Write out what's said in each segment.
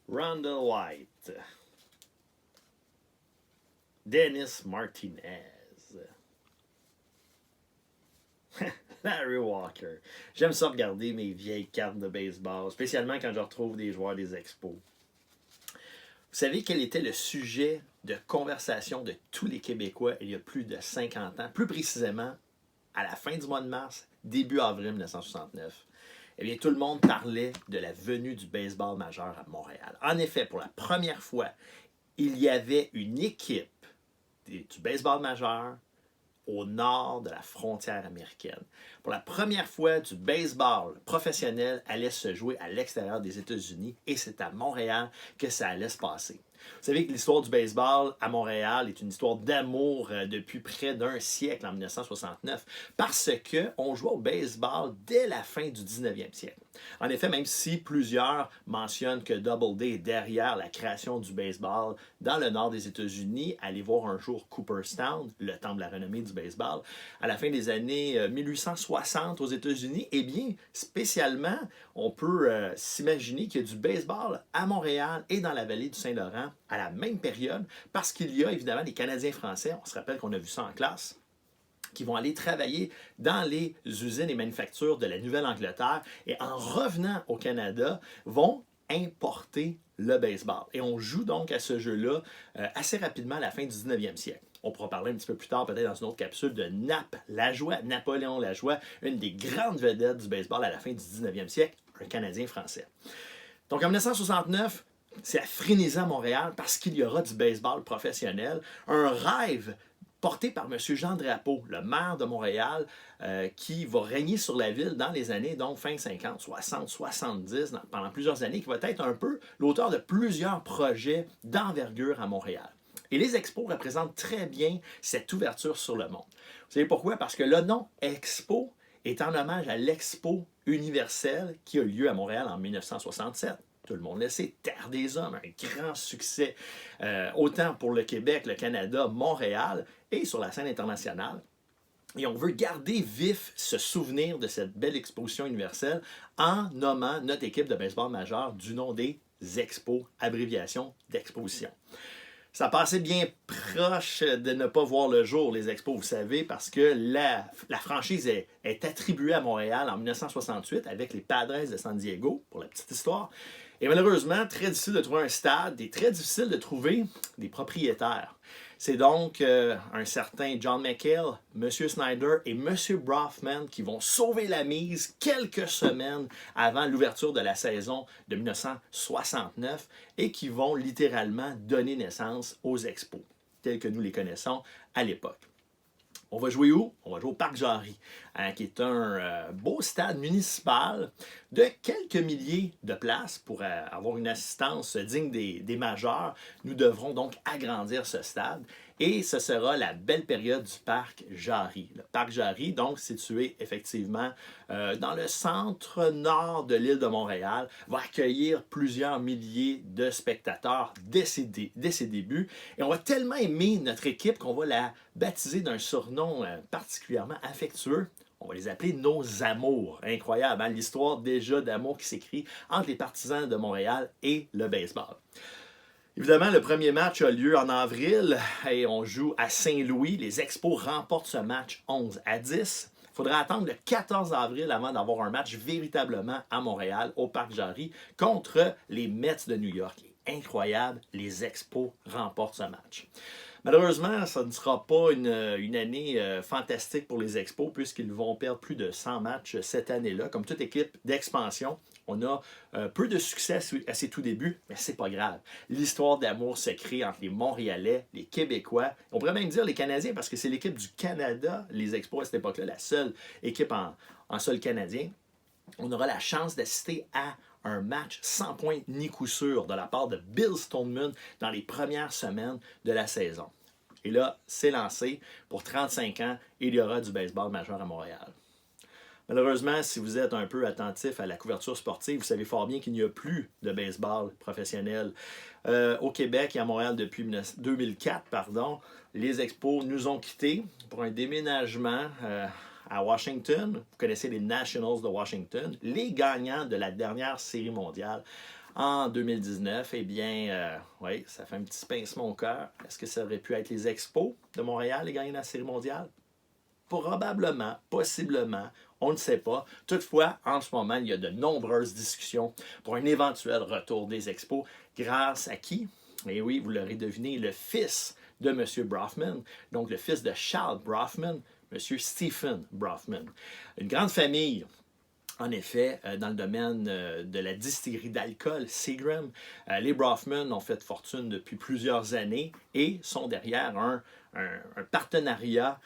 Randall White. Dennis Martinez. Larry Walker. J'aime ça regarder mes vieilles cartes de baseball, spécialement quand je retrouve des joueurs des expos. Vous savez quel était le sujet de conversation de tous les Québécois il y a plus de 50 ans, plus précisément à la fin du mois de mars, début avril 1969? Eh bien, tout le monde parlait de la venue du baseball majeur à Montréal. En effet, pour la première fois, il y avait une équipe du baseball majeur au nord de la frontière américaine. Pour la première fois, du baseball professionnel allait se jouer à l'extérieur des États-Unis et c'est à Montréal que ça allait se passer. Vous savez que l'histoire du baseball à Montréal est une histoire d'amour depuis près d'un siècle, en 1969, parce qu'on jouait au baseball dès la fin du 19e siècle. En effet, même si plusieurs mentionnent que Doubleday est derrière la création du baseball dans le nord des États-Unis, allez voir un jour Cooperstown, le temple de la renommée du baseball, à la fin des années 1860 aux États-Unis, eh bien, spécialement, on peut s'imaginer qu'il y a du baseball à Montréal et dans la vallée du Saint-Laurent à la même période, parce qu'il y a évidemment des Canadiens français, on se rappelle qu'on a vu ça en classe, qui vont aller travailler dans les usines et manufactures de la Nouvelle-Angleterre et en revenant au Canada, vont importer le baseball. Et on joue donc à ce jeu-là assez rapidement à la fin du 19e siècle. On pourra parler un petit peu plus tard, peut-être dans une autre capsule, de Lajoie, Napoléon Lajoie, une des grandes vedettes du baseball à la fin du 19e siècle, un Canadien français. Donc en 1969, c'est à frénésie à Montréal parce qu'il y aura du baseball professionnel, un rêve porté par M. Jean Drapeau, le maire de Montréal, qui va régner sur la ville dans les années, donc fin 50, 60, 70, pendant plusieurs années, qui va être un peu l'auteur de plusieurs projets d'envergure à Montréal. Et les expos représentent très bien cette ouverture sur le monde. Vous savez pourquoi? Parce que le nom Expo est en hommage à l'Expo universelle qui a eu lieu à Montréal en 1967. Tout le monde le sait, Terre des Hommes, un grand succès, autant pour le Québec, le Canada, Montréal, et sur la scène internationale. Et on veut garder vif ce souvenir de cette belle exposition universelle en nommant notre équipe de baseball majeur du nom des Expos, abréviation d'exposition. Ça passait bien proche de ne pas voir le jour, les expos, vous savez, parce que la franchise est attribuée à Montréal en 1968 avec les Padres de San Diego, pour la petite histoire. Et malheureusement, très difficile de trouver un stade et très difficile de trouver des propriétaires. C'est donc un certain John McHale, M. Snyder et M. Brofman qui vont sauver la mise quelques semaines avant l'ouverture de la saison de 1969 et qui vont littéralement donner naissance aux expos, tels que nous les connaissons à l'époque. On va jouer où? On va jouer au Parc Jarry, qui est un beau stade municipal de quelques milliers de places pour avoir une assistance digne des majeurs. Nous devrons donc agrandir ce stade et ce sera la belle période du Parc Jarry. Le Parc Jarry, donc situé effectivement dans le centre-nord de l'île de Montréal, va accueillir plusieurs milliers de spectateurs dès ses débuts. Et on va tellement aimer notre équipe qu'on va la baptiser d'un surnom particulièrement affectueux. On va les appeler nos amours. Incroyable, hein? L'histoire déjà d'amour qui s'écrit entre les partisans de Montréal et le baseball. Évidemment, le premier match a lieu en avril et on joue à Saint-Louis. Les Expos remportent ce match 11-10. Il faudra attendre le 14 avril avant d'avoir un match véritablement à Montréal, au Parc Jarry, contre les Mets de New York. Incroyable, les Expos remportent ce match. Malheureusement, ça ne sera pas une année fantastique pour les Expos puisqu'ils vont perdre plus de 100 matchs cette année-là. Comme toute équipe d'expansion, on a peu de succès à ses tout débuts, mais c'est pas grave. L'histoire d'amour se crée entre les Montréalais, les Québécois, on pourrait même dire les Canadiens parce que c'est l'équipe du Canada, les Expos à cette époque-là, la seule équipe en sol canadien. On aura la chance d'assister à un match sans point ni coup sûr de la part de Bill Stoneman dans les premières semaines de la saison. Et là, c'est lancé. Pour 35 ans, il y aura du baseball majeur à Montréal. Malheureusement, si vous êtes un peu attentif à la couverture sportive, vous savez fort bien qu'il n'y a plus de baseball professionnel au Québec et à Montréal depuis 2004. Les Expos nous ont quittés pour un déménagement à Washington. Vous connaissez les Nationals de Washington, les gagnants de la dernière série mondiale en 2019, eh bien, oui, ça fait un petit pincement au cœur. Est-ce que ça aurait pu être les Expos de Montréal et gagner la Série mondiale? Probablement, possiblement, on ne sait pas. Toutefois, en ce moment, il y a de nombreuses discussions pour un éventuel retour des Expos. Grâce à qui? Et oui, vous l'aurez deviné, le fils de M. Brofman, donc le fils de Charles Brofman, M. Stephen Brofman. Une grande famille. En effet, dans le domaine de la distillerie d'alcool, Seagram, les Brofman ont fait fortune depuis plusieurs années et sont derrière un partenariat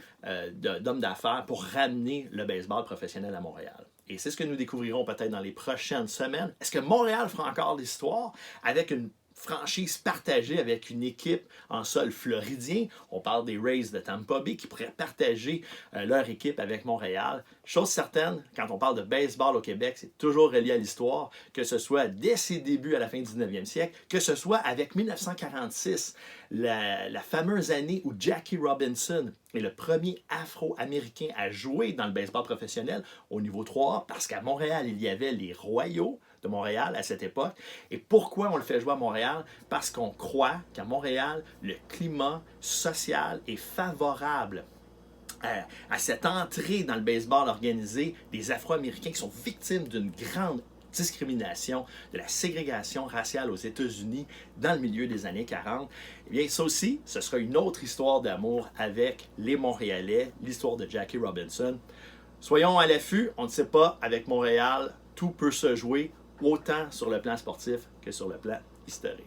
d'hommes d'affaires pour ramener le baseball professionnel à Montréal. Et c'est ce que nous découvrirons peut-être dans les prochaines semaines. Est-ce que Montréal fera encore l'histoire avec une franchise partagée avec une équipe en sol floridien? On parle des Rays de Tampa Bay qui pourraient partager leur équipe avec Montréal. Chose certaine, quand on parle de baseball au Québec, c'est toujours relié à l'histoire, que ce soit dès ses débuts à la fin du 19e siècle, que ce soit avec 1946, la fameuse année où Jackie Robinson est le premier Afro-Américain à jouer dans le baseball professionnel au niveau 3A, parce qu'à Montréal, il y avait les Royaux de Montréal à cette époque. Et pourquoi on le fait jouer à Montréal? Parce qu'on croit qu'à Montréal, le climat social est favorable à cette entrée dans le baseball organisé des Afro-Américains qui sont victimes d'une grande discrimination, de la ségrégation raciale aux États-Unis dans le milieu des années 40. Eh bien, ça aussi, ce sera une autre histoire d'amour avec les Montréalais, l'histoire de Jackie Robinson. Soyons à l'affût, on ne sait pas, avec Montréal, tout peut se jouer autant sur le plan sportif que sur le plan historique.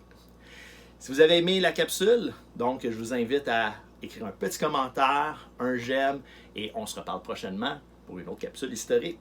Si vous avez aimé la capsule, donc je vous invite à écrire un petit commentaire, un j'aime, et on se reparle prochainement pour une autre capsule historique.